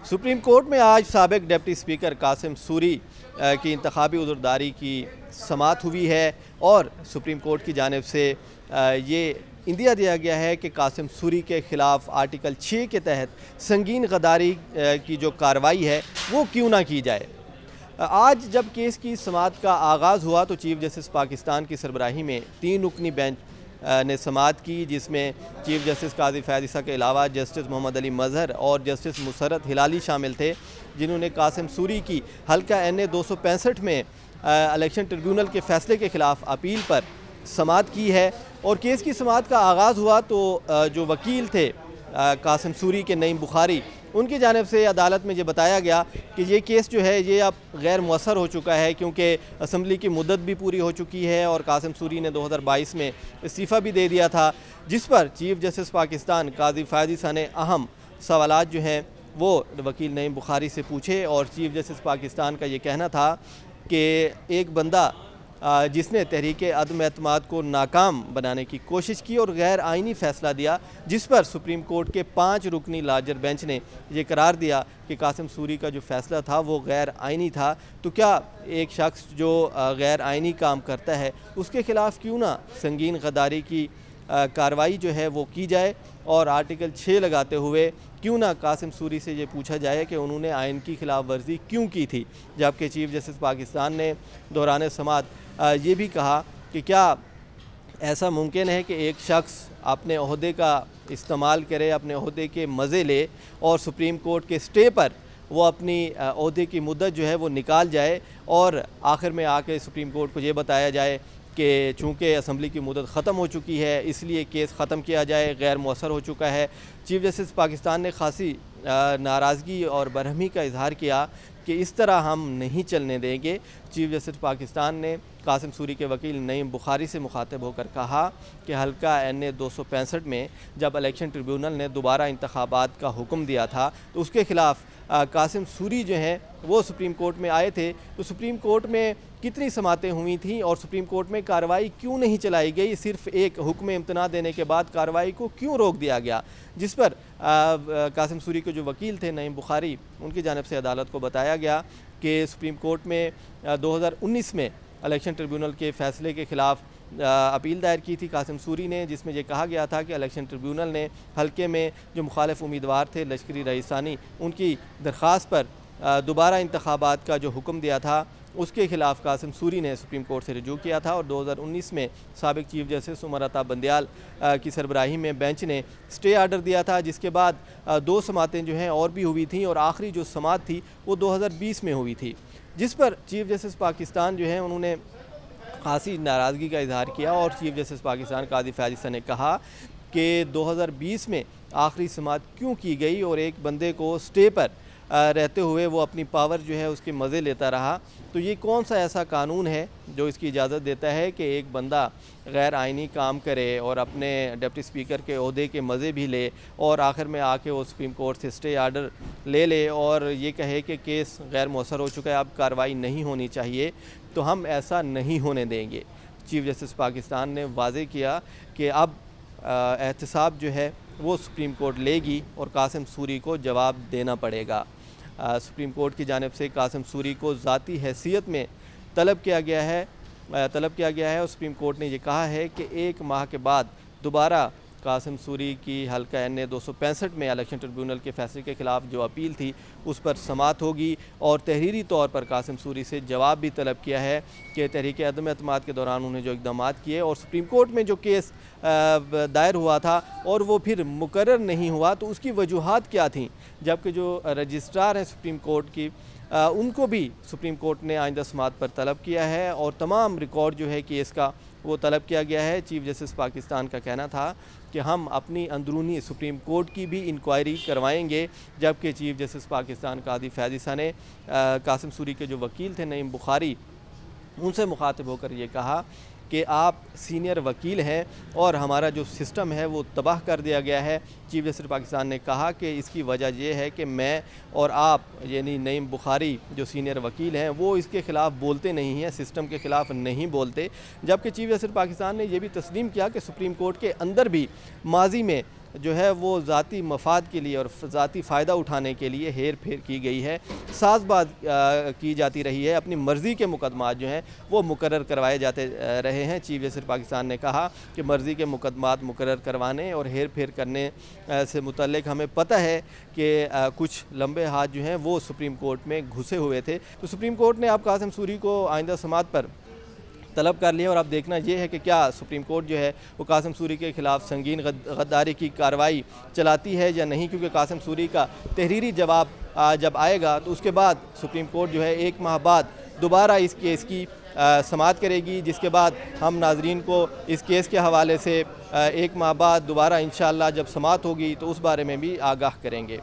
Supreme court में आज साबिक डिप्टी स्पीकर कासिम सूरी की इंतखाबी उज़्रदारी की समाअत हुई है और सुप्रीम कोर्ट की जानिब से ये इंदिया दिया गया है कि कासिम सूरी के ख़िलाफ़ आर्टिकल 6 के तहत संगीन गद्दारी की जो कार्रवाई है वो क्यों ना की जाए। आज जब केस की समाअत का आगाज़ हुआ तो चीफ जस्टिस पाकिस्तान की सरबराही में 3 रुकनी बेंच ने समाअत की, जिसमें चीफ जस्टिस काजी फैज़ ईसा के अलावा जस्टिस मोहम्मद अली मज़हर और जस्टिस मुसर्रत हिलाली शामिल थे, जिन्होंने कासिम सूरी की हल्का NA 265 में इलेक्शन ट्रिब्यूनल के फ़ैसले के ख़िलाफ़ अपील पर समाअत की है। और केस की समाअत का आगाज़ हुआ तो जो वकील थे कासिम सूरी के नईम बुखारी, उनकी जानिब से अदालत में ये बताया गया कि ये केस जो है ये अब गैर मुअस्सर हो चुका है, क्योंकि असम्बली की मुद्दत भी पूरी हो चुकी है और कासिम सूरी ने 2022 में इस्तीफ़ा भी दे दिया था, जिस पर चीफ जस्टिस पाकिस्तान काजी फैज़ ईसा ने अहम सवालात जो हैं वो वकील नईम बुखारी से पूछे। और चीफ जस्टिस पाकिस्तान का ये कहना था कि एक बंदा जिसने तहरीक अदम एतमाद को नाकाम बनाने की कोशिश की और गैर आइनी फ़ैसला दिया, जिस पर सुप्रीम कोर्ट के 5 रुकनी लार्जर बेंच ने ये करार दिया कि कासिम सूरी का जो फ़ैसला था वो गैर आइनी था। तो क्या एक शख्स जो गैर आइनी काम करता है उसके ख़िलाफ़ क्यों ना संगीन गद्दारी की कार्रवाई जो है वो की जाए और आर्टिकल 6 लगाते हुए क्यों ना कासिम सूरी से ये पूछा जाए कि उन्होंने आइन की खिलाफ वर्जी क्यों की थी। जबकि चीफ जस्टिस पाकिस्तान ने दौरान समाअत ये भी कहा कि क्या ऐसा मुमकिन है कि एक शख्स अपने ओहदे का इस्तेमाल करे, अपने ओहदे के मज़े ले और सुप्रीम कोर्ट के स्टे पर वो अपनी ओहदे की मुद्दत जो है वो निकाल जाए और आखिर में आके सुप्रीम कोर्ट को ये बताया जाए कि चूँकि असम्बली की मुद्दत ख़त्म हो चुकी है इसलिए केस ख़त्म किया जाए, गैर मुअस्सर हो चुका है। चीफ जस्टिस पाकिस्तान ने खासी नाराज़गी और बरहमी का इजहार किया कि इस तरह हम नहीं चलने देंगे। चीफ जस्टिस पाकिस्तान ने कासिम सूरी के वकील नईम बुखारी से मुखातिब होकर कहा कि हल्का NA 265 में जब इलेक्शन ट्रिब्यूनल ने दोबारा इंतखाबात का हुक्म दिया था तो उसके ख़िलाफ़ कासिम सूरी जो हैं वो सुप्रीम कोर्ट में आए थे। तो सुप्रीम कोर्ट में कितनी समातें हुई थीं और सुप्रीम कोर्ट में कार्रवाई क्यों नहीं चलाई गई, सिर्फ एक हुक्म इम्तना देने के बाद कार्रवाई को क्यों रोक दिया गया, जिस पर कासिम सूरी के जो वकील थे नईम बुखारी, उनकी जानिब से अदालत को बताया गया कि सुप्रीम कोर्ट में 2019 में इलेक्शन ट्रिब्यूनल के फ़ैसले के ख़िलाफ़ अपील दायर की थी कासिम सूरी ने, जिसमें यह कहा गया था कि इलेक्शन ट्रिब्यूनल ने हल्के में जो मुखालिफ उम्मीदवार थे लश्करी रईसानी, उनकी दरख्वास्त पर दोबारा इंतखाबात का जो हुक्म दिया था उसके ख़िलाफ़ कासिम सूरी ने सुप्रीम कोर्ट से रजू किया था। और 2019 में साबिक चीफ जस्टिस उमर अता बंदयाल की सरबराही में बेंच ने स्टे आर्डर दिया था, जिसके बाद 2 समातें जो हैं और भी हुई थी और आखिरी जो समात थी वो 2020 में हुई थी, जिस पर चीफ जस्टिस पाकिस्तान जो है उन्होंने खासी नाराज़गी का इजहार किया। और चीफ जस्टिस पाकिस्तान काजी फैज़ ईसा ने कहा कि 2020 में आखिरी समात क्यों की गई और एक बंदे को स्टे पर रहते हुए वो अपनी पावर जो है उसके मज़े लेता रहा। तो ये कौन सा ऐसा कानून है जो इसकी इजाज़त देता है कि एक बंदा गैर आइनी काम करे और अपने डिप्टी स्पीकर के ओहदे के मज़े भी ले और आखिर में आके वो सुप्रीम कोर्ट से स्टे आर्डर ले ले और ये कहे कि केस गैर मुअस्सर हो चुका है, अब कार्रवाई नहीं होनी चाहिए। तो हम ऐसा नहीं होने देंगे। चीफ जस्टिस पाकिस्तान ने वाज़ेह किया कि अब एहतसाब जो है वो सुप्रीम कोर्ट लेगी और कासिम सूरी को जवाब देना पड़ेगा। सुप्रीम कोर्ट की जानिब से कासिम सूरी को ज़ाती हैसियत में तलब किया गया है और सुप्रीम कोर्ट ने यह कहा है कि 1 माह के बाद दोबारा कासिम सूरी की हल्का NA 265 में इलेक्शन ट्रिब्यूनल के फ़ैसले के ख़िलाफ़ जो अपील थी उस पर समाअत होगी और तहरीरी तौर पर कासिम सूरी से जवाब भी तलब किया है कि तहरीक अदम एतमाद के दौरान उन्हें जो इक़दाम किए और सुप्रीम कोर्ट में जो केस दायर हुआ था और वो फिर मुकर्रर नहीं हुआ तो उसकी वजूहात क्या थीं। जबकि जो रजिस्ट्रार हैं सुप्रीम कोर्ट की उनको भी सुप्रीम कोर्ट ने आइंदा समाअत पर तलब किया है और तमाम रिकॉर्ड जो है केस का वो तलब किया गया है। चीफ जस्टिस पाकिस्तान का कहना था कि हम अपनी अंदरूनी सुप्रीम कोर्ट की भी इंक्वायरी करवाएंगे। जबकि चीफ जस्टिस पाकिस्तान काजी फैज़ ईसा ने कासिम सूरी के जो वकील थे नईम बुखारी, उनसे मुखातिब होकर ये कहा कि आप सीनियर वकील हैं और हमारा जो सिस्टम है वो तबाह कर दिया गया है। चीफ जस्टिस पाकिस्तान ने कहा कि इसकी वजह यह है कि मैं और आप यानी नईम बुखारी जो सीनियर वकील हैं वो इसके ख़िलाफ़ बोलते नहीं हैं, सिस्टम के ख़िलाफ़ नहीं बोलते। जबकि चीफ जस्टिस पाकिस्तान ने यह भी तस्लीम किया कि सुप्रीम कोर्ट के अंदर भी माजी में जो है वो ज़ाती मफाद के लिए और ज़ाती फ़ायदा उठाने के लिए हेर फेर की गई है, साज़बाज़ की जाती रही है। अपनी मर्ज़ी के मुकदमात जो हैं वो मुकर्रर करवाए जाते रहे हैं। चीफ जस्टिस पाकिस्तान ने कहा कि मर्ज़ी के मुकदमात मुकर्रर करवाने और हेर फेर करने से मुतल्लिक हमें पता है कि कुछ लंबे हाथ जो हैं वो सुप्रीम कोर्ट में घुसे हुए थे। तो सुप्रीम कोर्ट ने अब कासिम सूरी को आइंदा समात पर तलब कर लिया और अब देखना ये है कि क्या सुप्रीम कोर्ट जो है वो कासिम सूरी के ख़िलाफ़ संगीन गद्दारी की कार्रवाई चलाती है या नहीं, क्योंकि कासिम सूरी का तहरीरी जवाब जब आएगा तो उसके बाद सुप्रीम कोर्ट जो है 1 माह बाद दोबारा इस केस की समाअत करेगी, जिसके बाद हम नाजरीन को इस केस के हवाले से 1 माह बाद दोबारा इंशाअल्लाह जब समाअत होगी तो उस बारे में भी आगाह करेंगे।